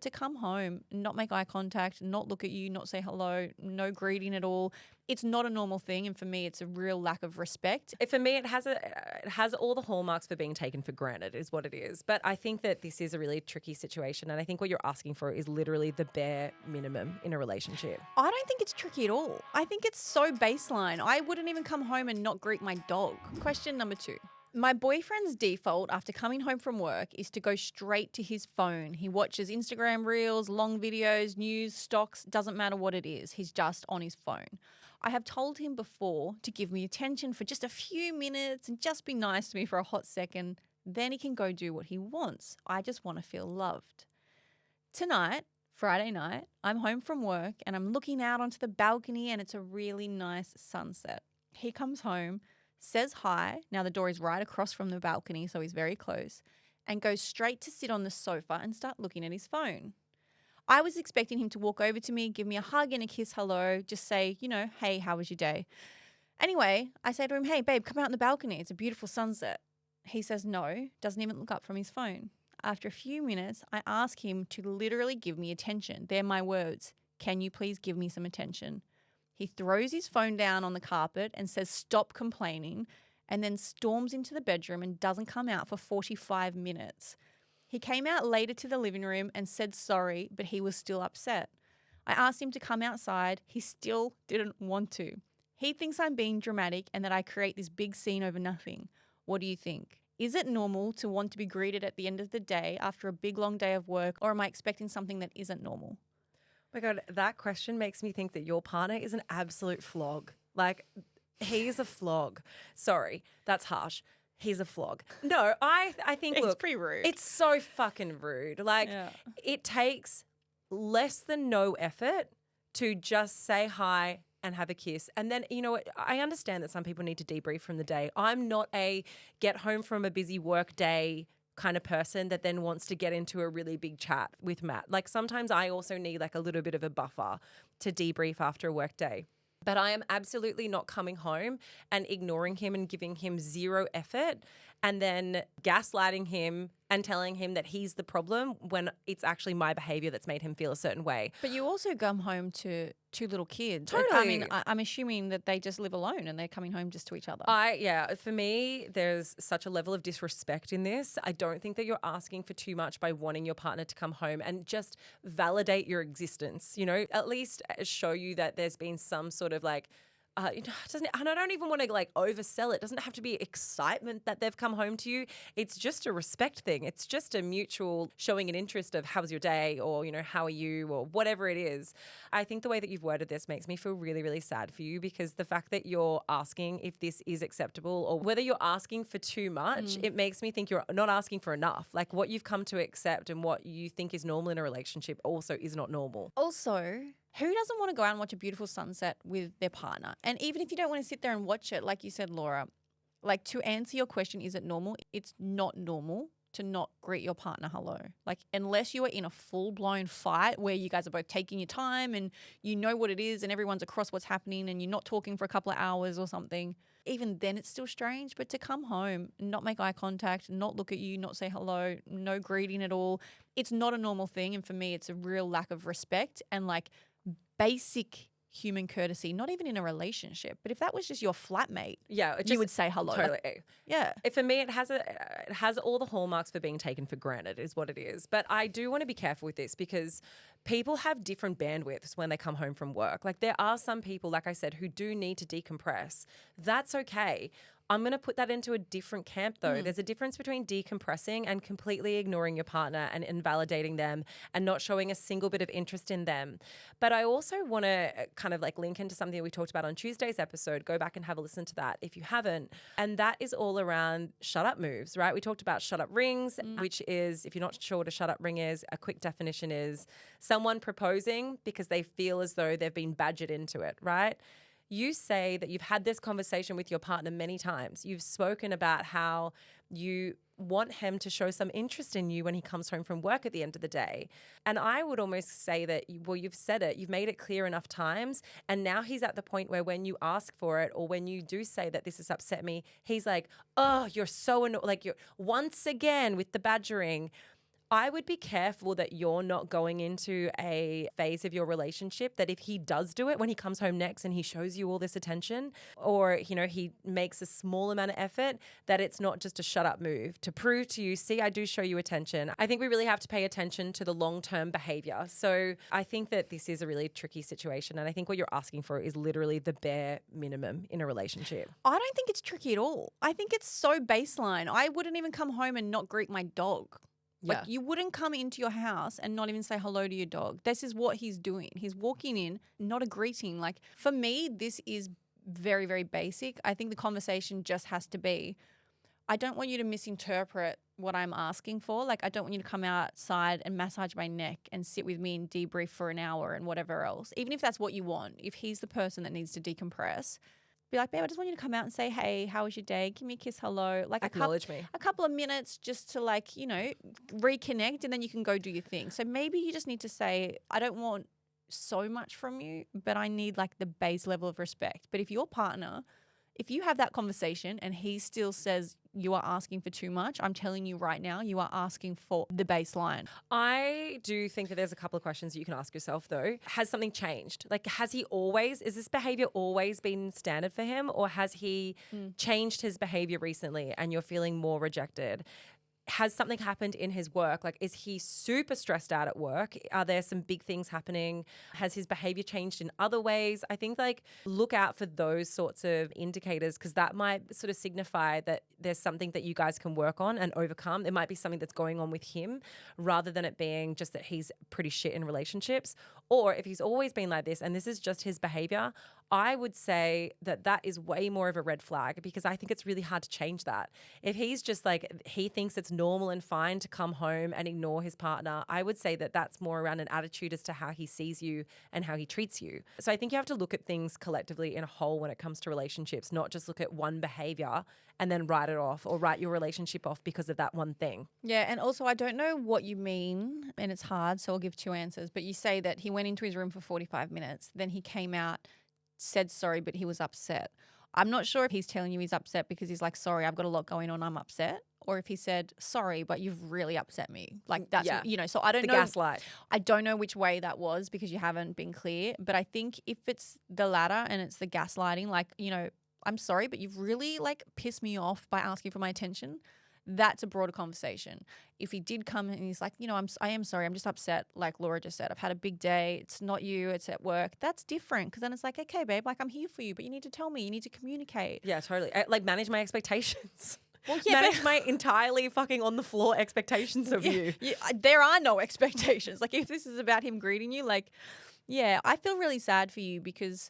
To come home, not make eye contact, not look at you, not say hello, no greeting at all, it's not a normal thing. And for me, it's a real lack of respect. For me, it has all the hallmarks for being taken for granted is what it is. But I think that this is a really tricky situation. And I think what you're asking for is literally the bare minimum in a relationship. I don't think it's tricky at all. I think it's so baseline. I wouldn't even come home and not greet my dog. Question number 2. My boyfriend's default after coming home from work is to go straight to his phone. He watches Instagram reels, long videos, news, stocks, doesn't matter what it is. He's just on his phone. I have told him before to give me attention for just a few minutes and just be nice to me for a hot second. Then he can go do what he wants. I just want to feel loved. Tonight, Friday night, I'm home from work and I'm looking out onto the balcony and it's a really nice sunset. He comes home, says hi. Now the door is right across from the balcony, so he's very close, and goes straight to sit on the sofa and start looking at his phone. I was expecting him to walk over to me, give me a hug and a kiss, hello, just say, hey, how was your day? Anyway, I say to him, hey, babe, come out on the balcony. It's a beautiful sunset. He says no, doesn't even look up from his phone. After a few minutes, I ask him to literally give me attention. They're my words. Can you please give me some attention? He throws his phone down on the carpet and says, stop complaining, and then storms into the bedroom and doesn't come out for 45 minutes. He came out later to the living room and said sorry, but he was still upset. I asked him to come outside. He still didn't want to. He thinks I'm being dramatic and that I create this big scene over nothing. What do you think? Is it normal to want to be greeted at the end of the day after a big long day of work, or am I expecting something that isn't normal? Oh my God, that question makes me think that your partner is an absolute flog. Like, he's a flog. Sorry, that's harsh. He's a flog. No, I think, It's pretty rude. It's so fucking rude. Like, It takes less than no effort to just say hi and have a kiss. And then, you know what, I understand that some people need to debrief from the day. I'm not a get home from a busy work day kind of person that then wants to get into a really big chat with Matt. Like, sometimes I also need like a little bit of a buffer to debrief after a work day. But I am absolutely not coming home and ignoring him and giving him zero effort and then gaslighting him and telling him that he's the problem when it's actually my behavior that's made him feel a certain way. But you also come home to 2 little kids. Totally. I mean, I'm assuming that they just live alone and they're coming home just to each other. For me, there's such a level of disrespect in this. I don't think that you're asking for too much by wanting your partner to come home and just validate your existence, at least show you that there's been some sort of like, and I don't even want to like oversell it. It doesn't have to be excitement that they've come home to you. It's just a respect thing. It's just a mutual showing an interest of how was your day, or, how are you, or whatever it is. I think the way that you've worded this makes me feel really, really sad for you, because the fact that you're asking if this is acceptable or whether you're asking for too much, it makes me think you're not asking for enough. Like, what you've come to accept and what you think is normal in a relationship also is not normal. Also, who doesn't want to go out and watch a beautiful sunset with their partner? And even if you don't want to sit there and watch it, like you said, Laura, like, to answer your question, is it normal? It's not normal to not greet your partner hello. Like, unless you are in a full-blown fight where you guys are both taking your time and you know what it is and everyone's across what's happening and you're not talking for a couple of hours or something, even then it's still strange. But to come home, not make eye contact, not look at you, not say hello, no greeting at all, it's not a normal thing. And for me, it's a real lack of respect and like basic human courtesy, not even in a relationship. But if that was just your flatmate, you would say hello. Totally. Yeah. For me, it has all the hallmarks for being taken for granted is what it is. But I do want to be careful with this, because people have different bandwidths when they come home from work. Like, there are some people, like I said, who do need to decompress. That's okay. I'm going to put that into a different camp, though. There's a difference between decompressing and completely ignoring your partner and invalidating them and not showing a single bit of interest in them. But I also want to kind of like link into something we talked about on Tuesday's episode. Go back and have a listen to that if you haven't. And that is all around shut up moves, right? We talked about shut up rings, which is, if you're not sure what a shut up ring is, a quick definition is someone proposing because they feel as though they've been badgered into it, right? You say that you've had this conversation with your partner many times. You've spoken about how you want him to show some interest in you when he comes home from work at the end of the day. And I would almost say that, you've said it, you've made it clear enough times. And now he's at the point where when you ask for it, or when you do say that this has upset me, he's like, oh, you're so annoying. Like, you're once again with the badgering. I would be careful that you're not going into a phase of your relationship that if he does do it when he comes home next and he shows you all this attention, or, you know, he makes a small amount of effort, that it's not just a shut up move to prove to you, see, I do show you attention. I think we really have to pay attention to the long-term behavior. So I think that this is a really tricky situation. And I think what you're asking for is literally the bare minimum in a relationship. I don't think it's tricky at all. I think it's so baseline. I wouldn't even come home and not greet my dog. Like, you wouldn't come into your house and not even say hello to your dog. This is what he's doing. He's walking in, not a greeting. Like, for me, this is very, very basic. I think the conversation just has to be, I don't want you to misinterpret what I'm asking for. Like, I don't want you to come outside and massage my neck and sit with me and debrief for an hour and whatever else. Even if that's what you want, if he's the person that needs to decompress, be like, babe, I just want you to come out and say, hey, how was your day? Give me a kiss, hello. Like, acknowledge me. A couple of minutes just to, like, you know, reconnect, and then you can go do your thing. So maybe you just need to say, I don't want so much from you, but I need like the base level of respect. But if your partner, if you have that conversation and he still says you are asking for too much, I'm telling you right now, you are asking for the baseline. I do think that there's a couple of questions that you can ask yourself though. Has something changed? Like, is this behavior always been standard for him, or has he changed his behavior recently and you're feeling more rejected? Has something happened in his work? Like, is he super stressed out at work? Are there some big things happening? Has his behavior changed in other ways? I think, like, look out for those sorts of indicators, because that might sort of signify that there's something that you guys can work on and overcome. It might be something that's going on with him rather than it being just that he's pretty shit in relationships. Or if he's always been like this and this is just his behavior, I would say that that is way more of a red flag, because I think it's really hard to change that. If he's just like, he thinks it's normal and fine to come home and ignore his partner, I would say that that's more around an attitude as to how he sees you and how he treats you. So I think you have to look at things collectively in a whole when it comes to relationships, not just look at one behavior and then write it off or write your relationship off because of that one thing. Yeah, and also I don't know what you mean, and it's hard, so I'll give two answers. But you say that he went into his room for 45 minutes, then he came out, said sorry, but he was upset. I'm not sure if he's telling you he's upset because he's like, sorry, I've got a lot going on, I'm upset. Or if he said, sorry, but you've really upset me. Like, that's, you know, so I don't know. The gaslight. I don't know which way that was because you haven't been clear. But I think if it's the latter and it's the gaslighting, like, you know, I'm sorry, but you've really like pissed me off by asking for my attention. That's a broader conversation. If he did come and he's like, you know, I am sorry, I'm just upset. Like Laura just said, I've had a big day. It's not you, it's at work. That's different, because then it's like, okay, babe, like I'm here for you, but you need to tell me, you need to communicate. Yeah, totally. Like, manage my expectations. Well, yeah, manage my entirely fucking on the floor expectations of you. There are no expectations. Like, if this is about him greeting you, like, yeah, I feel really sad for you, because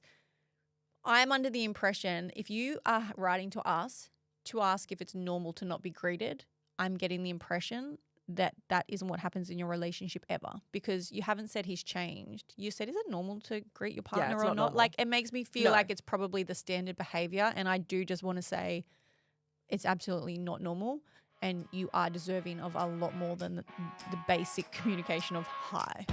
I'm under the impression if you are writing to us to ask if it's normal to not be greeted, I'm getting the impression that that isn't what happens in your relationship ever, because you haven't said he's changed. You said, is it normal to greet your partner or not? Like, it makes me feel like it's probably the standard behavior. And I do just want to say it's absolutely not normal. And you are deserving of a lot more than the basic communication of hi.